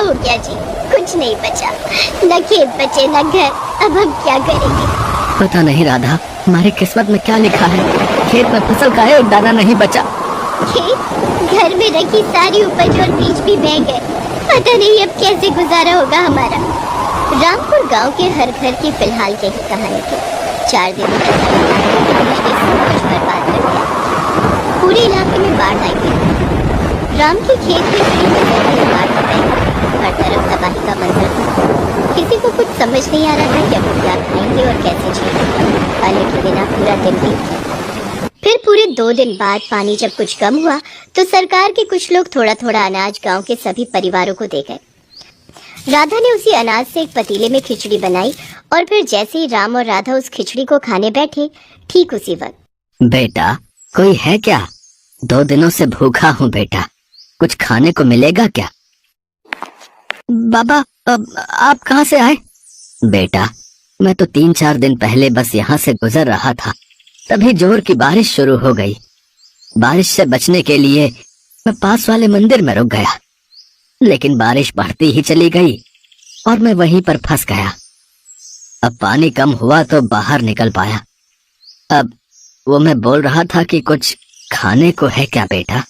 हो गया जी, कुछ नहीं बचा, न खेत बचे न घर। अब हम क्या करेंगे? पता नहीं राधा, हमारी किस्मत में क्या लिखा है। खेत में फसल का एक दाना नहीं बचा। खेत, घर में रखी सारी उपज और बीज भी बह गए। पता नहीं अब कैसे गुजारा होगा हमारा। रामपुर गांव के हर घर की फिलहाल यही कहानी थी। 4 दिन में ऐसा लगा कि बारिश ने सब कुछ बर्बाद कर दिया। पूरे इलाके में बाढ़ आई थी। राम के खेत में खड़ी फसल भी बाढ़ में बह गई। हर तरफ तबाही का मंजर था। किसी को कुछ समझ नहीं आ रहा था कि अब क्या खाएंगे और कैसे जिएंगे। खाने के बिना पूरा दिन बीत गया। फिर पूरे 2 दिन बाद पानी जब कुछ कम हुआ तो सरकार के कुछ लोग थोड़ा थोड़ा अनाज गांव के सभी परिवारों को दे गए। राधा ने उसी अनाज से एक पतीले में खिचड़ी बनाई और फिर जैसे ही राम और राधा उस खिचड़ी को खाने बैठे, ठीक उसी वक्त, बेटा कोई है क्या? 2 दिनों से भूखा हूँ बेटा, कुछ खाने को मिलेगा क्या? बाबा आप कहाँ से आए? बेटा मैं तो 3-4 दिन पहले बस यहाँ से गुजर रहा था, तभी जोर की बारिश शुरू हो गई। बारिश से बचने के लिए मैं पास वाले मंदिर में रुक गया, लेकिन बारिश बढ़ती ही चली गई और मैं वहीं पर फंस गया। अब पानी कम हुआ तो बाहर निकल पाया। अब वो मैं बोल रहा था कि कुछ खाने को है क्या बेटा?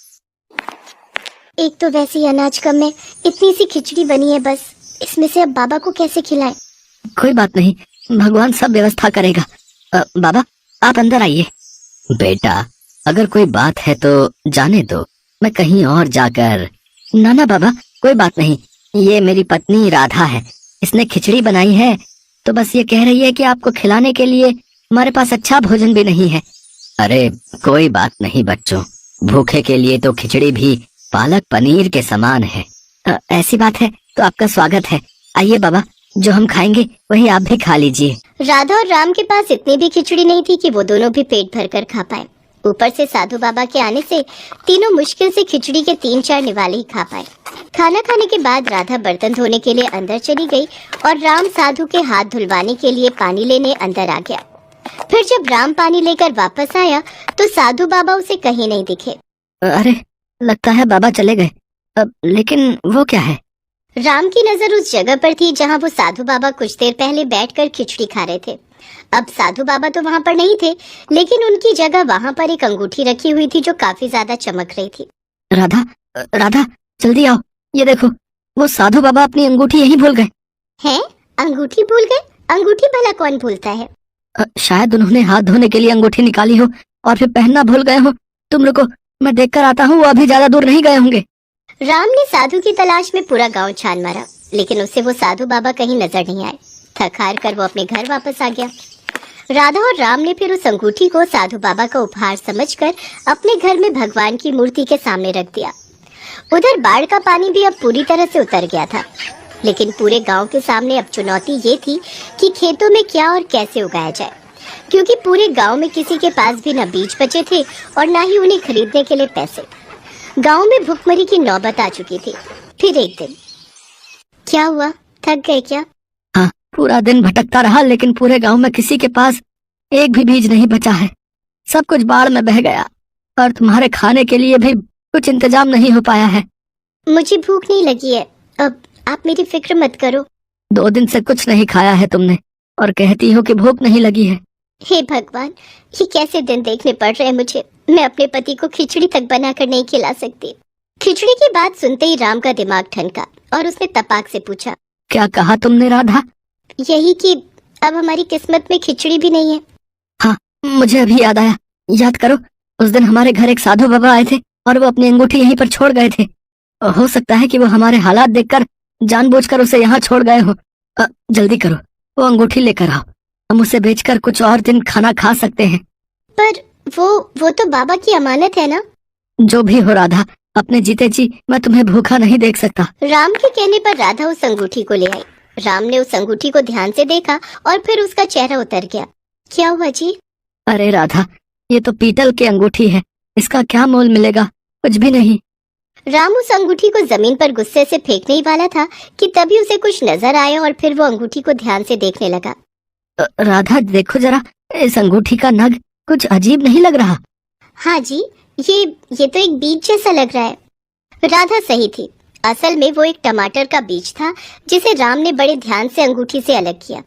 एक तो वैसे ही अनाज कम है, इतनी सी खिचड़ी बनी है बस, इसमें से अब बाबा को कैसे खिलाएं? कोई बात नहीं, भगवान सब व्यवस्था करेगा। बाबा आप अंदर आइए। बेटा अगर कोई बात है तो जाने दो, मैं कहीं और जाकर। ना बाबा कोई बात नहीं, ये मेरी पत्नी राधा है, इसने खिचड़ी बनाई है तो बस ये कह रही है कि आपको खिलाने के लिए हमारे पास अच्छा भोजन भी नहीं है। अरे कोई बात नहीं बच्चों, भूखे के लिए तो खिचड़ी भी पालक पनीर के समान है। ऐसी बात है तो आपका स्वागत है। आइए बाबा, जो हम खाएंगे वही आप भी खा लीजिए। राधा और राम के पास इतनी भी खिचड़ी नहीं थी कि वो दोनों भी पेट भरकर खा पाए। ऊपर से साधु बाबा के आने से तीनों मुश्किल से खिचड़ी के 3-4 निवाले ही खा पाए। खाना खाने के बाद राधा बर्तन धोने के लिए अंदर चली गई और राम साधु के हाथ धुलवाने के लिए पानी लेने अंदर आ गया। फिर जब राम पानी लेकर वापस आया तो साधु बाबा उसे कहीं नहीं दिखे। अरे लगता है बाबा चले गए। लेकिन वो क्या है? राम की नजर उस जगह पर थी जहाँ वो साधु बाबा कुछ देर पहले बैठकर खिचड़ी खा रहे थे। अब साधु बाबा तो वहाँ पर नहीं थे, लेकिन उनकी जगह वहाँ पर एक अंगूठी रखी हुई थी जो काफी ज्यादा चमक रही थी। राधा राधा जल्दी आओ, ये देखो वो साधु बाबा अपनी अंगूठी यहीं भूल गए। हैं? अंगूठी भूल गए? अंगूठी भला कौन भूलता है? शायद उन्होंने हाथ धोने के लिए अंगूठी निकाली हो और फिर पहनना भूल गए हो। तुम रुको, मैं देखकर आता हूँ, वो अभी ज्यादा दूर नहीं गए होंगे। राम ने साधु की तलाश में पूरा गांव छान मारा, लेकिन उससे वो साधु बाबा कहीं नजर नहीं आए। थक हार कर वो अपने घर वापस आ गया। राधा और राम ने फिर उस अंगूठी को साधु बाबा का उपहार समझकर अपने घर में भगवान की मूर्ति के सामने रख दिया। उधर बाढ़ का पानी भी अब पूरी तरह से उतर गया था, लेकिन पूरे गांव के सामने अब चुनौती ये थी कि खेतों में क्या और कैसे उगाया जाए, क्योंकि पूरे गांव में किसी के पास भी न बीज बचे थे और न ही उन्हें खरीदने के लिए पैसे। गांव में भुखमरी की नौबत आ चुकी थी। फिर एक दिन क्या हुआ, थक गए क्या? हाँ, पूरा दिन भटकता रहा, लेकिन पूरे गांव में किसी के पास एक भी बीज नहीं बचा है। सब कुछ बाढ़ में बह गया और तुम्हारे खाने के लिए भी कुछ इंतजाम नहीं हो पाया है। मुझे भूख नहीं लगी है, अब आप मेरी फिक्र मत करो। 2 दिन से कुछ नहीं खाया है तुमने और कहती हो कि भूख नहीं लगी है। हे भगवान, ये कैसे दिन देखने पड़ रहे हैं मुझे। मैं अपने पति को खिचड़ी तक बनाकर नहीं खिला सकती। खिचड़ी की बात सुनते ही राम का दिमाग ठनका और उसने तपाक से पूछा, क्या कहा तुमने राधा? यही कि अब हमारी किस्मत में खिचड़ी भी नहीं है। हाँ, मुझे अभी याद आया। याद करो, उस दिन हमारे घर एक साधु बाबा आए थे और वो अपनी अंगूठी यहीं पर छोड़ गए थे। हो सकता है कि वो हमारे हालात देखकर जानबूझकर उसे यहाँ छोड़ गए हो। जल्दी करो, वो अंगूठी लेकर आओ, हम उसे बेचकर कुछ और दिन खाना खा सकते हैं। पर वो तो बाबा की अमानत है ना? जो भी हो राधा, अपने जीते जी मैं तुम्हें भूखा नहीं देख सकता। राम के कहने पर राधा उस अंगूठी को ले आई। राम ने उस अंगूठी को ध्यान से देखा और फिर उसका चेहरा उतर गया। क्या हुआ जी? अरे राधा, ये तो पीतल की अंगूठी है, इसका क्या मोल मिलेगा? कुछ भी नहीं। राम उस अंगूठी को जमीन पर गुस्से से फेंकने ही वाला था कि तभी उसे कुछ नजर आया और फिर वो अंगूठी को ध्यान से देखने लगा। राधा देखो जरा, इस अंगूठी का नग कुछ अजीब नहीं लग रहा? हाँ जी, ये तो एक बीज जैसा लग रहा है। राधा सही थी, असल में वो एक टमाटर का बीज था जिसे राम ने बड़े ध्यान से अंगूठी से अलग किया।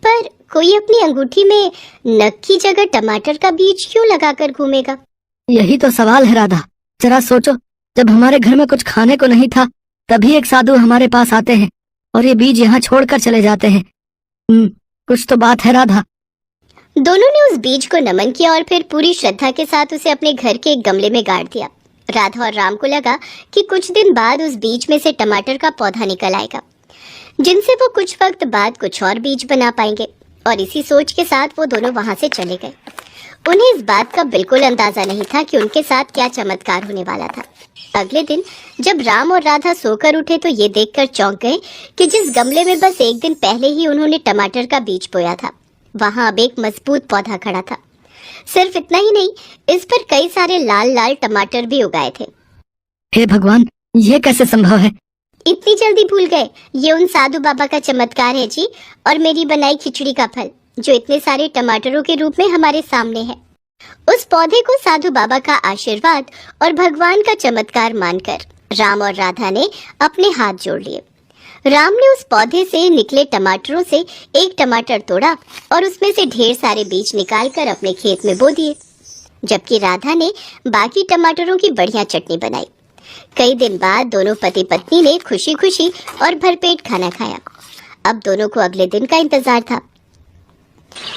पर कोई अपनी अंगूठी में नख की जगह टमाटर का बीज क्यों लगाकर घूमेगा? यही तो सवाल है राधा। जरा सोचो, जब हमारे घर में कुछ खाने को नहीं था तभी एक साधु हमारे पास आते हैं और ये बीज यहाँ छोड़कर चले जाते हैं। कुछ तो बात है राधा। दोनों ने उस बीज को नमन किया और फिर पूरी श्रद्धा के साथ उसे अपने घर के एक गमले में गाड़ दिया। राधा और राम को लगा कि कुछ दिन बाद उस बीज में से टमाटर का पौधा निकल आएगा, जिनसे वो कुछ वक्त बाद कुछ और बीज बना पाएंगे। और इसी सोच के साथ वो दोनों वहां से चले गए। उन्हें इस बात का बिल्कुल अंदाजा नहीं था कि उनके साथ क्या चमत्कार होने वाला था। अगले दिन जब राम और राधा सोकर उठे तो ये देखकर चौंक गए कि जिस गमले में बस एक दिन पहले ही उन्होंने टमाटर का बीज बोया था, वहां अब एक मजबूत पौधा खड़ा था। सिर्फ इतना ही नहीं, इस पर कई सारे लाल लाल टमाटर भी उगाए थे। हे भगवान, ये कैसे संभव है? इतनी जल्दी भूल गए? ये उन साधु बाबा का चमत्कार है जी, और मेरी बनाई खिचड़ी का फल, जो इतने सारे टमाटरों के रूप में हमारे सामने है। उस पौधे को साधु बाबा का आशीर्वाद और भगवान का चमत्कार मानकर राम और राधा ने अपने हाथ जोड़ लिए। राम ने उस पौधे से निकले टमाटरों से एक टमाटर तोड़ा और उसमें से ढेर सारे बीज निकालकर अपने खेत में बो दिए, जबकि राधा ने बाकी टमाटरों की बढ़िया चटनी बनाई। कई दिन बाद दोनों पति पत्नी ने खुशी खुशी और भरपेट खाना खाया। अब दोनों को अगले दिन का इंतजार था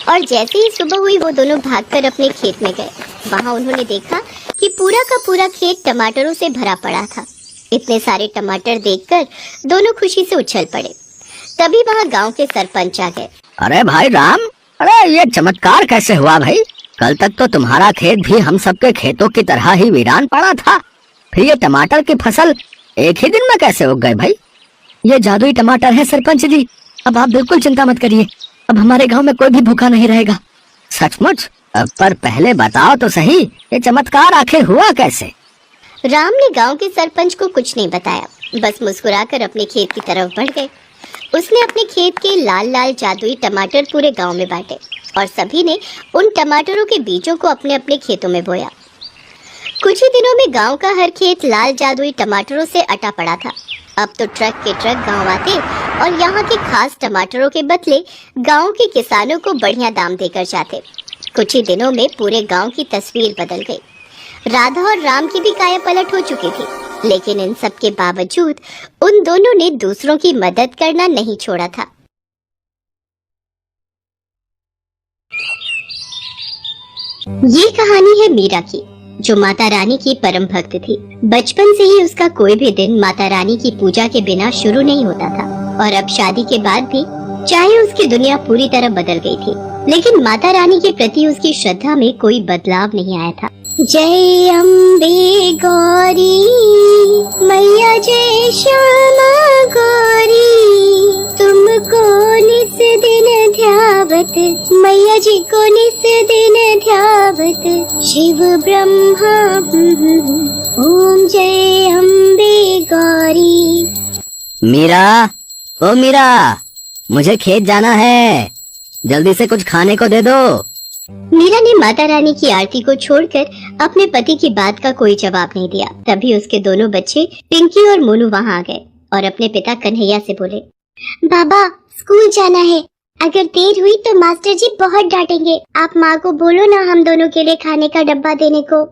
और जैसे ही सुबह हुई वो दोनों भागकर अपने खेत में गए। वहां उन्होंने देखा कि पूरा का पूरा खेत टमाटरों से भरा पड़ा था। इतने सारे टमाटर देखकर दोनों खुशी से उछल पड़े। तभी वहां गांव के सरपंच आ गए। अरे भाई राम, अरे ये चमत्कार कैसे हुआ भाई? कल तक तो तुम्हारा खेत भी हम सबके खेतों की तरह ही वीरान पड़ा था, फिर ये टमाटर की फसल एक ही दिन में कैसे उग गए भाई? ये जादुई टमाटर है सरपंच जी। अब आप बिल्कुल चिंता मत करिए, अब हमारे गांव में कोई भी भूखा नहीं रहेगा। सचमुच? पर पहले बताओ तो सही, ये चमत्कार आखिर हुआ कैसे? राम ने गांव के सरपंच को कुछ नहीं बताया, बस मुस्कुराकर अपने खेत की तरफ बढ़ गए। उसने अपने खेत के लाल लाल जादुई टमाटर पूरे गांव में बांटे और सभी ने उन टमाटरों के बीजों को अपने अपने खेतों में बोया। कुछ ही दिनों में गांव का हर खेत लाल जादुई टमाटरों से अटा पड़ा था। अब तो ट्रक के ट्रक गांव आते और यहाँ के खास टमाटरों के बदले गांव के किसानों को बढ़िया दाम देकर जाते। कुछ ही दिनों में पूरे गांव की तस्वीर बदल गई। राधा और राम की भी काया पलट हो चुकी थी, लेकिन इन सब के बावजूद उन दोनों ने दूसरों की मदद करना नहीं छोड़ा था। ये कहानी है मीरा की, जो माता रानी की परम भक्त थी। बचपन से ही उसका कोई भी दिन माता रानी की पूजा के बिना शुरू नहीं होता था, और अब शादी के बाद भी चाहे उसकी दुनिया पूरी तरह बदल गई थी, लेकिन माता रानी के प्रति उसकी श्रद्धा में कोई बदलाव नहीं आया था। जय अम्बे गौरी मैया, जय श्यामा गौरी, तुमको निस दिन ध्यावत, मैया जी को निस दिन ध्यावत, शिव ब्रह्मा ओम जय अम्बे गौरी। मीरा, ओ मीरा, मुझे खेत जाना है, जल्दी से कुछ खाने को दे दो। मीरा ने माता रानी की आरती को छोड़कर अपने पति की बात का कोई जवाब नहीं दिया। तभी उसके दोनों बच्चे पिंकी और मोनू वहां आ गए और अपने पिता कन्हैया से बोले, बाबा स्कूल जाना है, अगर देर हुई तो मास्टर जी बहुत डांटेंगे। आप माँ को बोलो ना हम दोनों के लिए खाने का डब्बा देने को।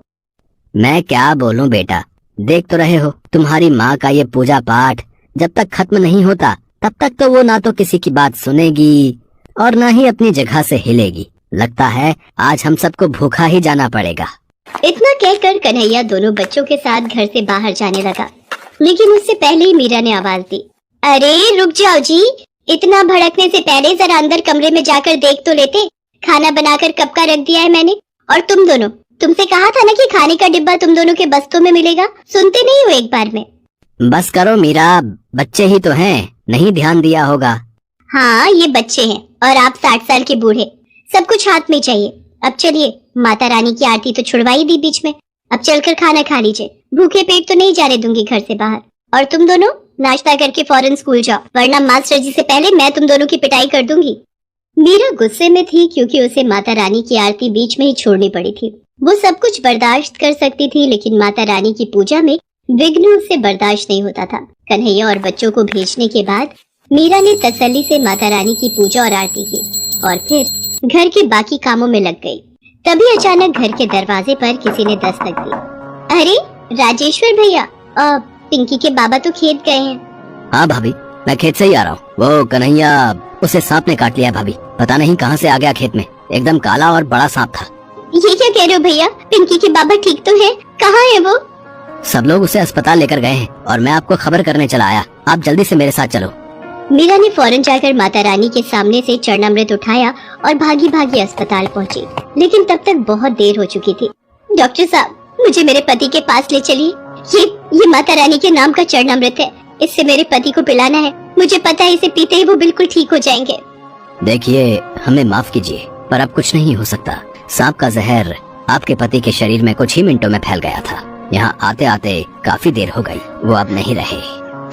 मैं क्या बोलूं बेटा, देख तो रहे हो तुम्हारी माँ का ये पूजा पाठ जब तक खत्म नहीं होता तब तक तो वो ना तो किसी की बात सुनेगी और ना ही अपनी जगह से हिलेगी। लगता है आज हम सबको भूखा ही जाना पड़ेगा। इतना कहकर कन्हैया दोनों बच्चों के साथ घर से बाहर जाने लगा, लेकिन उससे पहले ही मीरा ने आवाज दी, अरे रुक जाओ जी, इतना भड़कने से पहले जरा अंदर कमरे में जाकर देख तो लेते, खाना बनाकर कब का रख दिया है मैंने। और तुम दोनों, तुमसे कहा था ना कि खाने का डिब्बा तुम दोनों के बस्तों में मिलेगा, सुनते नहीं हो एक बार में। बस करो मीरा, बच्चे ही तो हैं, नहीं ध्यान दिया होगा। हाँ ये बच्चे हैं और आप 60 साल के बूढ़े, सब कुछ हाथ में चाहिए। अब चलिए, माता रानी की आरती तो छुड़वाई दी बीच में, अब चलकर खाना खा लीजिए, भूखे पेट तो नहीं जाने दूंगी घर से बाहर। और तुम दोनों नाश्ता करके फौरन स्कूल जाओ, वरना मास्टर जी से पहले मैं तुम दोनों की पिटाई कर दूंगी। मीरा गुस्से में थी क्योंकि उसे माता रानी की आरती बीच में ही छोड़नी पड़ी थी। वो सब कुछ बर्दाश्त कर सकती थी, लेकिन माता रानी की पूजा में विघ्न उससे बर्दाश्त नहीं होता था। कन्हैया और बच्चों को भेजने के बाद मीरा ने तसल्ली से माता रानी की पूजा और आरती की और फिर घर के बाकी कामों में लग गई। तभी अचानक घर के दरवाजे पर किसी ने दस्तक दी। अरे राजेश्वर भैया, पिंकी के बाबा तो खेत गए हैं। हाँ भाभी, मैं खेत से ही आ रहा हूँ। वो कन्हैया, उसे सांप ने काट लिया भाभी। पता नहीं कहाँ से आ गया खेत में, एकदम काला और बड़ा सांप था। ये क्या कह रहे हो भैया? पिंकी के बाबा ठीक तो है? कहाँ है वो? सब लोग उसे अस्पताल लेकर गए हैं और मैं आपको खबर करने चला आया। आप जल्दी से मेरे साथ चलो। मीरा ने फौरन जाकर माता रानी के सामने से चरणामृत उठाया और भागी भागी अस्पताल पहुंची। लेकिन तब तक बहुत देर हो चुकी थी। डॉक्टर साहब, मुझे मेरे पति के पास ले चलिए। ये माता रानी के नाम का चरणामृत है, इससे मेरे पति को पिलाना है। मुझे पता है इसे पीते ही वो बिल्कुल ठीक हो जाएंगे। देखिए, हमें माफ कीजिए, पर अब कुछ नहीं हो सकता। सांप का जहर आपके पति के शरीर में कुछ ही मिनटों में फैल गया था। यहाँ आते आते काफी देर हो गई, वो अब नहीं रहे।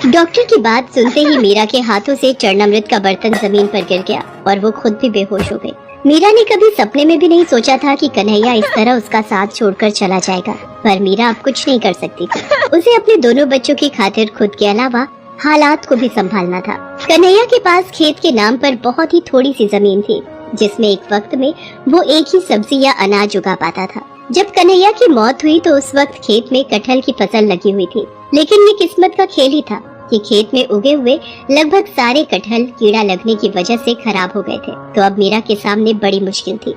डॉक्टर की बात सुनते ही मीरा के हाथों से चरणामृत का बर्तन जमीन पर गिर गया और वो खुद भी बेहोश हो गई। मीरा ने कभी सपने में भी नहीं सोचा था कि कन्हैया इस तरह उसका साथ छोड़कर चला जाएगा, पर मीरा अब कुछ नहीं कर सकती थी। उसे अपने दोनों बच्चों की खातिर खुद के अलावा हालात को भी संभालना था। कन्हैया के पास खेत के नाम पर बहुत ही थोड़ी सी जमीन थी, जिसमें एक वक्त में वो एक ही सब्जी या अनाज उगा पाता था। जब कन्हैया की मौत हुई तो उस वक्त खेत में कटहल की फसल लगी हुई थी, लेकिन ये किस्मत का खेल ही था कि खेत में उगे हुए लगभग सारे कटहल कीड़ा लगने की वजह से खराब हो गए थे। तो अब मीरा के सामने बड़ी मुश्किल थी।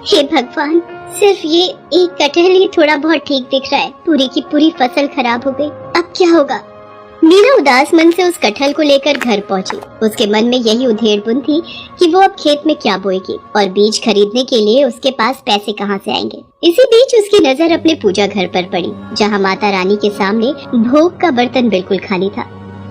हे भगवान, सिर्फ ये एक कटहल ही थोड़ा बहुत ठीक दिख रहा है, पूरी की पूरी फसल खराब हो गई। अब क्या होगा? मीरा उदास मन से उस कटहल को लेकर घर पहुंची। उसके मन में यही उधेड़-बुन थी कि वो अब खेत में क्या बोएगी और बीज खरीदने के लिए उसके पास पैसे कहां से आएंगे। इसी बीच उसकी नजर अपने पूजा घर पर पड़ी, जहां माता रानी के सामने भोग का बर्तन बिल्कुल खाली था।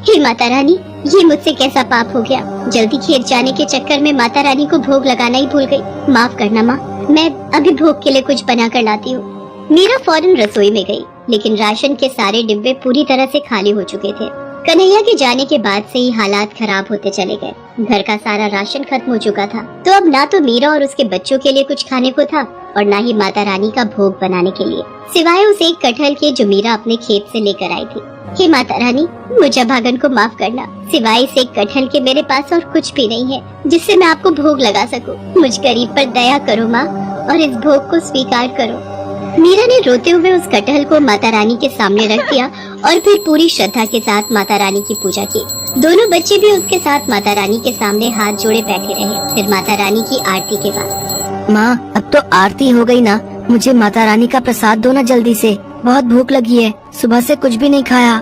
हे माता रानी, ये मुझसे कैसा पाप हो गया? जल्दी खेत जाने के चक्कर में माता रानी को भोग लगाना ही भूल गई। माफ करना माँ, मैं अभी भोग के लिए कुछ बना कर लाती हूँ। मीरा फौरन रसोई में गई, लेकिन राशन के सारे डिब्बे पूरी तरह से खाली हो चुके थे। कन्हैया के जाने के बाद से ही हालात खराब होते चले गए। घर का सारा राशन खत्म हो चुका था, तो अब ना तो मीरा और उसके बच्चों के लिए कुछ खाने को था और ना ही माता रानी का भोग बनाने के लिए, सिवाय उस एक कटहल के जो मीरा अपने खेत से लेकर आई थी। हे माता रानी, मुझे भागन को माफ करना। सिवाय इस एक कटहल के मेरे पास और कुछ भी नहीं है जिससे मैं आपको भोग लगा सकूं। मुझ गरीब पर दया करो माँ और इस भोग को स्वीकार करो। मीरा ने रोते हुए उस कटहल को माता रानी के सामने रख दिया और फिर पूरी श्रद्धा के साथ माता रानी की पूजा की। दोनों बच्चे भी उसके साथ माता रानी के सामने हाथ जोड़े बैठे रहे। फिर माता रानी की आरती के बाद, माँ, अब तो आरती हो गई ना, मुझे माता रानी का प्रसाद दो ना जल्दी से, बहुत भूख लगी है, सुबह से कुछ भी नहीं खाया।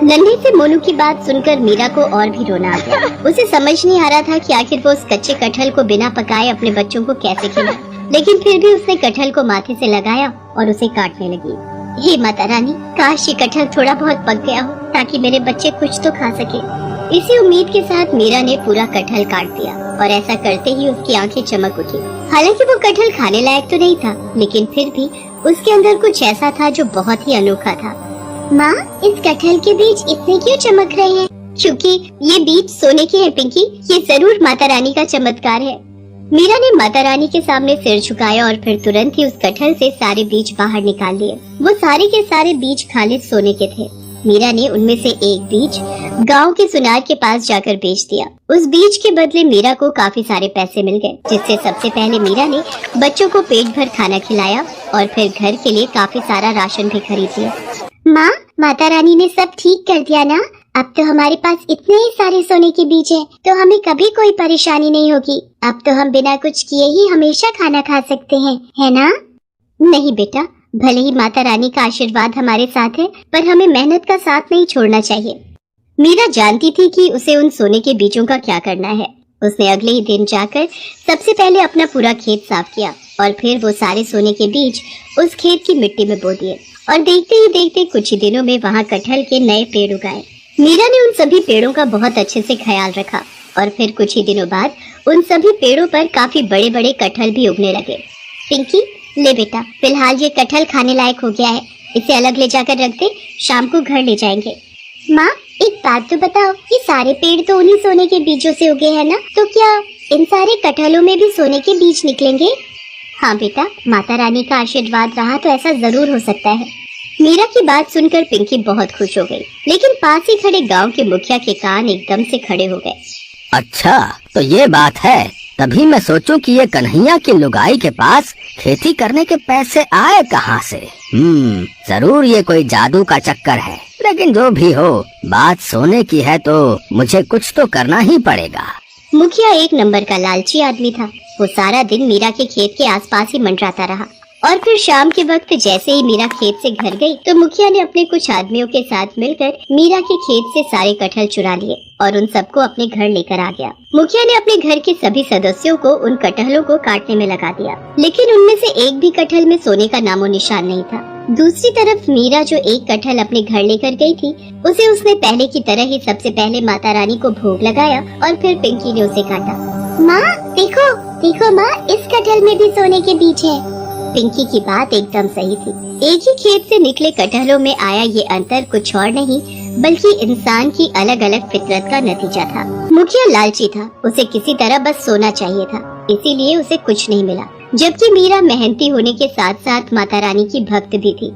नन्हे से मोनू की बात सुनकर मीरा को और भी रोना आ गया। उसे समझ नहीं आ रहा था कि आखिर वो उस कच्चे कटहल को बिना पकाए अपने बच्चों को कैसे खिलाए, लेकिन फिर भी उसने कटहल को माथे से लगाया और उसे काटने लगी। हे माता रानी, काश ये कटहल थोड़ा बहुत पक गया हो ताकि मेरे बच्चे कुछ तो खा सके। इसी उम्मीद के साथ मीरा ने पूरा कटहल काट दिया और ऐसा करते ही उसकी आंखें चमक उठी। हालांकि वो कटहल खाने लायक तो नहीं था, लेकिन फिर भी उसके अंदर कुछ ऐसा था जो बहुत ही अनोखा था। माँ, इस कटहल के बीज इतने क्यों चमक रहे हैं? क्योंकि ये बीज सोने के हैं पिंकी, ये जरूर माता रानी का चमत्कार है। मीरा ने माता रानी के सामने सिर झुकाया और फिर तुरंत ही उस कटहल से सारे बीज बाहर निकाल लिए। वो सारे के सारे बीज खालिद सोने के थे। मीरा ने उनमें से एक बीज गांव के सुनार के पास जाकर बेच दिया। उस बीज के बदले मीरा को काफी सारे पैसे मिल गए, जिससे सबसे पहले मीरा ने बच्चों को पेट भर खाना खिलाया और फिर घर के लिए काफी सारा राशन भी खरीद लिया। माँ, माता रानी ने सब ठीक कर दिया ना? अब तो हमारे पास इतने ही सारे सोने के बीज हैं, तो हमें कभी कोई परेशानी नहीं होगी। अब तो हम बिना कुछ किए ही हमेशा खाना खा सकते हैं, है ना? नहीं बेटा, भले ही माता रानी का आशीर्वाद हमारे साथ है, पर हमें मेहनत का साथ नहीं छोड़ना चाहिए। मीरा जानती थी कि उसे उन सोने के बीजों का क्या करना है। उसने अगले ही दिन जाकर सबसे पहले अपना पूरा खेत साफ किया और फिर वो सारे सोने के बीज उस खेत की मिट्टी में बो दिए और देखते ही देखते कुछ ही दिनों में वहाँ कटहल के नए पेड़ उगाए। मीरा ने उन सभी पेड़ों का बहुत अच्छे से ख्याल रखा और फिर कुछ ही दिनों बाद उन सभी पेड़ों पर काफी बड़े बड़े कटहल भी उगने लगे। पिंकी, ले बेटा, फिलहाल ये कटहल खाने लायक हो गया है, इसे अलग ले जाकर रख दे, शाम को घर ले जाएंगे। माँ, एक बात तो बताओ, ये सारे पेड़ तो उन्हीं सोने के बीजों से उगे हैं ना, तो क्या इन सारे कटहलों में भी सोने के बीज निकलेंगे? हाँ बेटा, माता रानी का आशीर्वाद रहा तो ऐसा जरूर हो सकता है। मीरा की बात सुनकर पिंकी बहुत खुश हो गई, लेकिन पास ही खड़े गांव के मुखिया के कान एकदम से खड़े हो गए। अच्छा तो ये बात है, तभी मैं सोचूं कि ये कन्हैया की लुगाई के पास खेती करने के पैसे आए कहाँ से। जरूर ये कोई जादू का चक्कर है, लेकिन जो भी हो बात सोने की है तो मुझे कुछ तो करना ही पड़ेगा। मुखिया एक नंबर का लालची आदमी था। वो सारा दिन मीरा के खेत के आसपास ही मंडराता रहा और फिर शाम के वक्त जैसे ही मीरा खेत से घर गई तो मुखिया ने अपने कुछ आदमियों के साथ मिलकर मीरा के खेत से सारे कटहल चुरा लिए और उन सबको अपने घर लेकर आ गया। मुखिया ने अपने घर के सभी सदस्यों को उन कटहलों को काटने में लगा दिया, लेकिन उनमें से एक भी कटहल में सोने का नामो निशान नहीं था। दूसरी तरफ मीरा जो एक कटहल अपने घर लेकर गई थी, उसे उसने पहले की तरह ही सबसे पहले माता रानी को भोग लगाया और फिर पिंकी ने उसे काटा। माँ देखो देखो माँ, इस कटहल में भी सोने के बीज है। पिंकी की बात एकदम सही थी। एक ही खेत से निकले कटहलों में आया ये अंतर कुछ और नहीं बल्कि इंसान की अलग अलग फितरत का नतीजा था। मुखिया लालची था, उसे किसी तरह बस सोना चाहिए था, इसीलिए उसे कुछ नहीं मिला। जबकि मीरा मेहनती होने के साथ साथ माता रानी की भक्त भी थी।